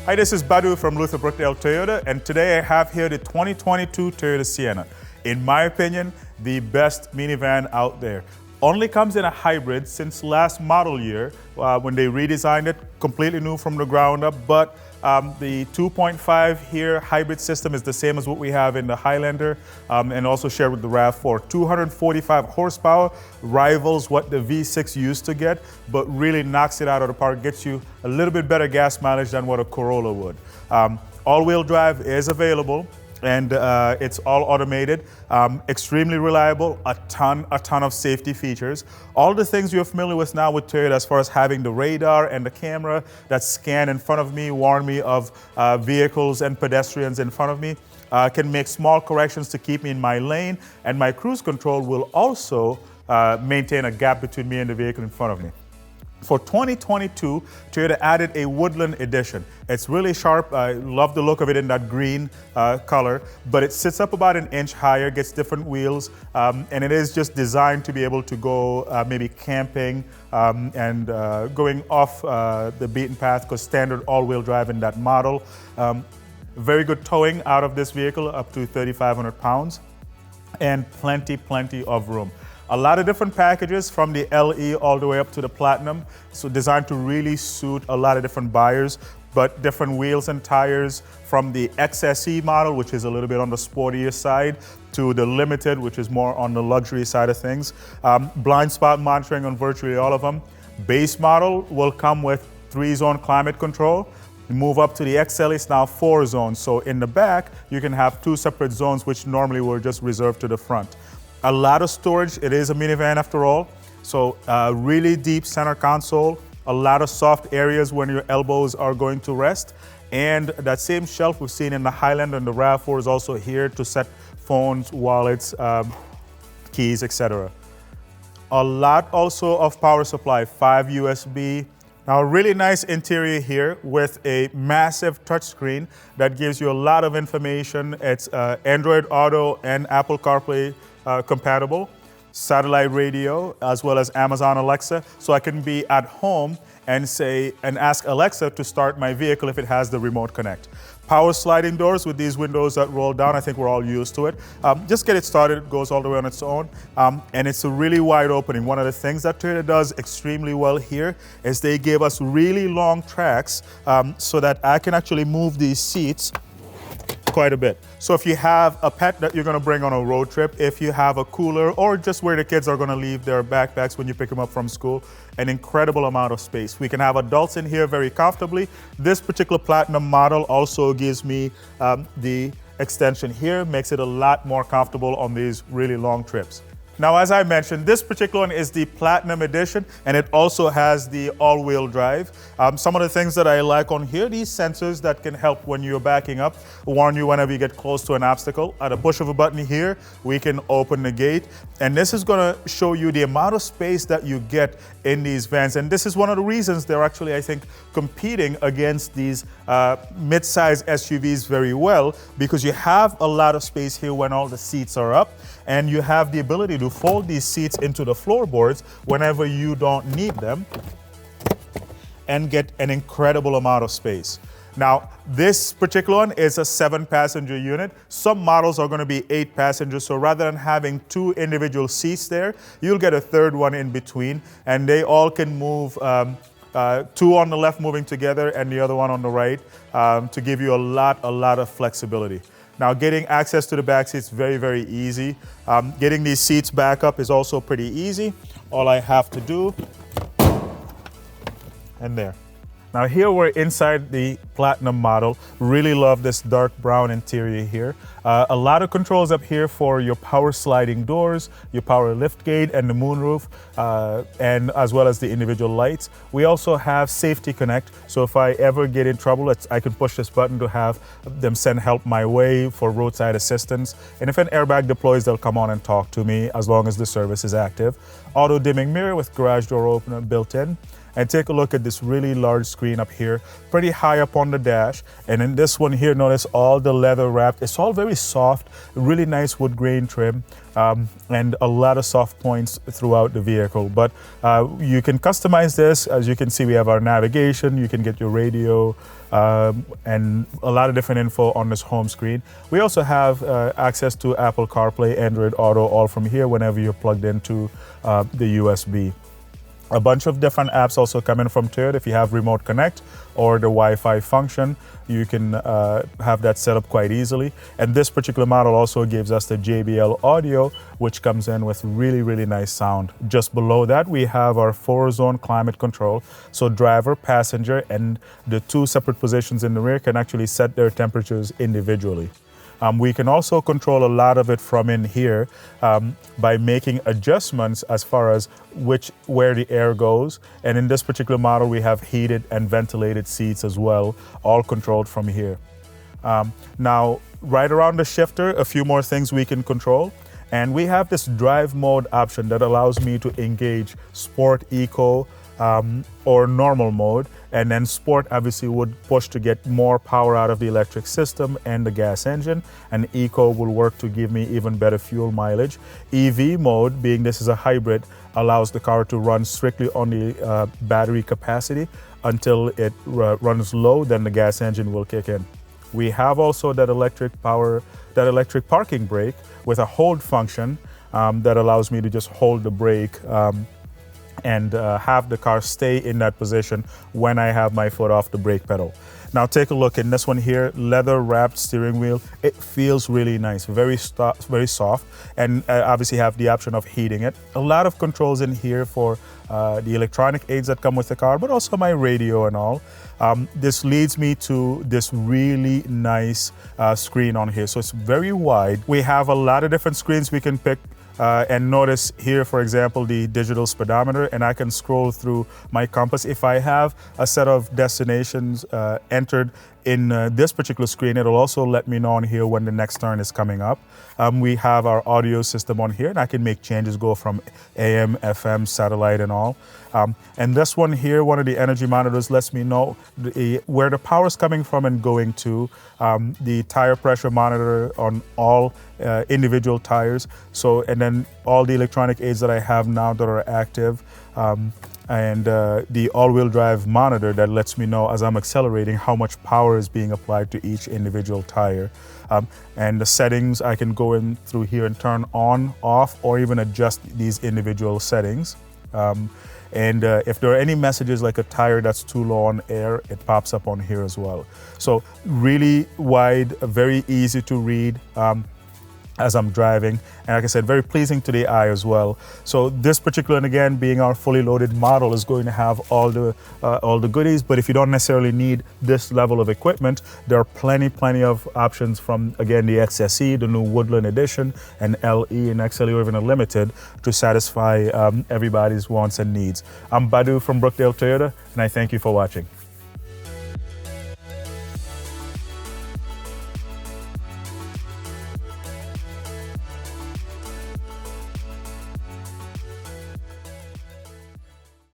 Hi, this is Badu from Brookdale Toyota, and today I have here the 2022 Toyota Sienna. In my opinion, the best minivan out there. Only comes in a hybrid since last model year when they redesigned it, completely new from the ground up, but the 2.5 here hybrid system is the same as what we have in the Highlander and also shared with the RAV4. 245 horsepower, rivals what the V6 used to get, but really knocks it out of the park, gets you a little bit better gas mileage than what a Corolla would. All-wheel drive is available, and it's all automated, extremely reliable, a ton of safety features. All the things you're familiar with now with Toyota as far as having the radar and the camera that scan in front of me, warn me of vehicles and pedestrians in front of me, can make small corrections to keep me in my lane, and my cruise control will also maintain a gap between me and the vehicle in front of me. For 2022, Toyota added a Woodland edition. It's really sharp. I love the look of it in that green color, but it sits up about an inch higher, gets different wheels, and it is just designed to be able to go maybe camping and going off the beaten path, because standard all-wheel drive in that model. Very good towing out of this vehicle, up to 3,500 pounds, and plenty of room. A lot of different packages from the LE all the way up to the Platinum, so designed to really suit a lot of different buyers, but different wheels and tires from the XSE model, which is a little bit on the sportier side, to the Limited, which is more on the luxury side of things. Blind spot monitoring on virtually all of them. Base model will come with 3-zone climate control. Move up to the XLE, it's now 4 zones. So in the back, you can have 2 separate zones, which normally were just reserved to the front. A lot of storage. It is a minivan after all. So really deep center console, a lot of soft areas when your elbows are going to rest. And that same shelf we've seen in the Highlander and the RAV4 is also here to set phones, wallets, keys, etc. A lot also of power supply, 5 USB. Now, a really nice interior here with a massive touchscreen that gives you a lot of information. It's Android Auto and Apple CarPlay compatible, satellite radio, as well as Amazon Alexa, so I can be at home and ask Alexa to start my vehicle if it has the remote connect. Power sliding doors with these windows that roll down. I think we're all used to it. Just get it started, it goes all the way on its own, and it's a really wide opening. One of the things that Toyota does extremely well here is they gave us really long tracks so that I can actually move these seats quite a bit. So if you have a pet that you're going to bring on a road trip, if you have a cooler, or just where the kids are going to leave their backpacks when you pick them up from school, an incredible amount of space. We can have adults in here very comfortably. This particular Platinum model also gives me the extension here, makes it a lot more comfortable on these really long trips. Now, as I mentioned, this particular one is the Platinum Edition, and it also has the all-wheel drive. Some of the things that I like on here, these sensors that can help when you're backing up, warn you whenever you get close to an obstacle. At a push of a button here, we can open the gate, and this is going to show you the amount of space that you get in these vans. And this is one of the reasons they're actually, I think, competing against these mid-size SUVs very well, because you have a lot of space here when all the seats are up, and you have the ability to fold these seats into the floorboards whenever you don't need them and get an incredible amount of space. Now, this particular one is a 7-passenger unit. Some models are going to be 8 passengers, so rather than having 2 individual seats there, you'll get a third one in between, and they all can move, 2 on the left moving together and the other one on the right, to give you a lot of flexibility. Now, getting access to the back seats, very easy. Getting these seats back up is also pretty easy. All I have to do, and there. Now here we're inside the Platinum model. Really love this dark brown interior here. A lot of controls up here for your power sliding doors, your power lift gate and the moonroof, and as well as the individual lights. We also have Safety Connect, so if I ever get in trouble, I can push this button to have them send help my way for roadside assistance. And if an airbag deploys, they'll come on and talk to me as long as the service is active. Auto dimming mirror with garage door opener built in. and take a look at this really large screen up here, pretty high up on the dash. And in this one here, notice all the leather wrapped. It's all very soft, really nice wood grain trim, and a lot of soft points throughout the vehicle. But you can customize this. As you can see, we have our navigation. You can get your radio and a lot of different info on this home screen. We also have access to Apple CarPlay, Android Auto, all from here whenever you're plugged into the USB. A bunch of different apps also come in from Toyota. If you have Remote Connect or the Wi-Fi function, you can have that set up quite easily. And this particular model also gives us the JBL audio, which comes in with really, really nice sound. Just below that, we have our 4-zone climate control. So driver, passenger, and the 2 separate positions in the rear can actually set their temperatures individually. We can also control a lot of it from in here by making adjustments as far as where the air goes. And in this particular model, we have heated and ventilated seats as well, all controlled from here. Now, right around the shifter, a few more things we can control. And we have this drive mode option that allows me to engage Sport, Eco, or normal mode, and then Sport obviously would push to get more power out of the electric system and the gas engine, and Eco will work to give me even better fuel mileage. EV mode, being this is a hybrid, allows the car to run strictly on the battery capacity until it runs low, then the gas engine will kick in. We have also that electric parking brake with a hold function that allows me to just hold the brake and have the car stay in that position when I have my foot off the brake pedal. Now take a look in this one here, leather wrapped steering wheel. It feels really nice, very soft, and obviously have the option of heating it. A lot of controls in here for the electronic aids that come with the car, but also my radio and all. This leads me to this really nice screen on here. So it's very wide. We have a lot of different screens we can pick. And notice here, for example, the digital speedometer, and I can scroll through my compass. If I have a set of destinations entered in this particular screen, it'll also let me know on here when the next turn is coming up. We have our audio system on here, and I can make changes, go from AM, FM, satellite, and all. And this one here, one of the energy monitors, lets me know where the power is coming from and going to. The tire pressure monitor on all individual tires. So, and then all the electronic aids that I have now that are active. And the all-wheel drive monitor that lets me know as I'm accelerating how much power is being applied to each individual tire. And the settings, I can go in through here and turn on, off, or even adjust these individual settings. And if there are any messages like a tire that's too low on air, it pops up on here as well. So really wide, very easy to read as I'm driving. And like I said, very pleasing to the eye as well. So this particular, and again, being our fully loaded model, is going to have all the goodies. But if you don't necessarily need this level of equipment, there are plenty of options from, again, the XSE, the new Woodland edition, and LE and XLE, or even a limited, to satisfy everybody's wants and needs. I'm Badu from Brookdale Toyota, and I thank you for watching.